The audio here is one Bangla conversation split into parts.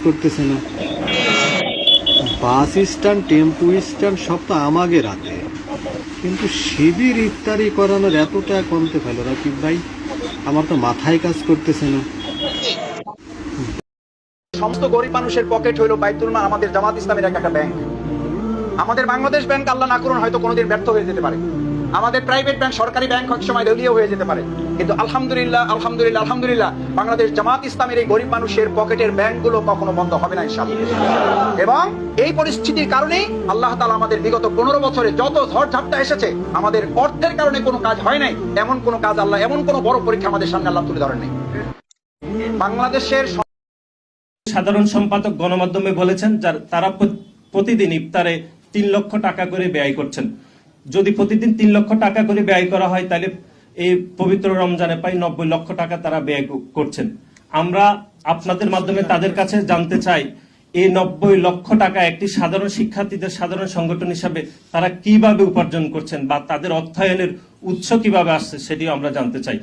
করতেছে না। বাস স্ট্যান্ড, টেম্পু স্ট্যান্ড সব তো আমাদের হাতে, কিন্তু শিবির ইফতারি করানোর এতটা কমতে ফেলো রাকিব ভাই, আমার তো মাথায় কাজ করতেছে না। সমস্ত গরিব মানুষের পকেট হইল বাইতুল মাল, আমাদের জামাত ইসলামের একটা ব্যাংক। আমাদের বাংলাদেশ ব্যাংক আল্লাহ না করুন হয়তো কোনোদিন ব্যর্থ হয়ে যেতে পারে, আমাদের প্রাইভেট ব্যাংক, সরকারি ব্যাংক এক সময় দলীয় হয়ে যেতে পারে, কিন্তু আলহামদুলিল্লাহ আলহামদুলিল্লাহ আলহামদুলিল্লাহ বাংলাদেশ জামাত ইসলামের এই গরিব মানুষের পকেটের ব্যাংকগুলো কখনো বন্ধ হবে না ইনশাআল্লাহ। এবং এই পরিস্থিতির কারণেই আল্লাহ তাআলা আমাদের বিগত 15 বছরে যত ঝড়-ঝাপটা এসেছে, আমাদের অর্থের কারণে কোনো কাজ হয় নাই, এমন কোনো কাজ আল্লাহ, এমন কোনো বড় পরীক্ষা আমাদের সামনে আল্লাহ তুলে ধরেন নাই। বাংলাদেশের সাধারণ সম্পাদক গণমাধ্যমে বলেছেন তারা প্রতিদিন ইফতারে 3 লক্ষ টাকা করে ব্যয় করছেন। যদি প্রতিদিন 3 লক্ষ টাকা করে ব্যয় করা হয়, তাহলে এই পবিত্র রমজানে প্রায় 90 লক্ষ টাকা তারা ব্যয় করছেন। আমরা আপনাদের মাধ্যমে তাদের কাছে জানতে চাই, এই 90 লক্ষ টাকা একটি সাধারণ শিক্ষার্থীদের সাধারণ সংগঠন হিসাবে তারা কিভাবে উপার্জন করছেন বা তাদের অর্থায়নের উৎস কিভাবে আসছে, সেটিও আমরা জানতে চাই।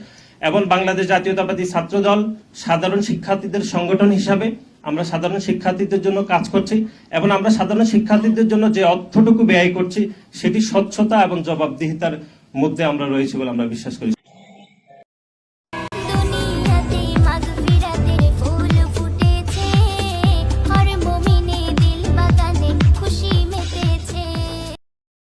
এবং বাংলাদেশ জাতীয়তাবাদী ছাত্রদল সাধারণ শিক্ষার্থীদের সংগঠন হিসাবে আমরা সাধারণ শিক্ষার্থীদের জন্য কাজ করছি, এবং আমরা সাধারণ শিক্ষার্থীদের জন্য যে অর্থটুকু ব্যয় করছি সেটি স্বচ্ছতা এবং জবাবদিহিতার মধ্যে আমরা রয়েছি বলে আমরা বিশ্বাস করি।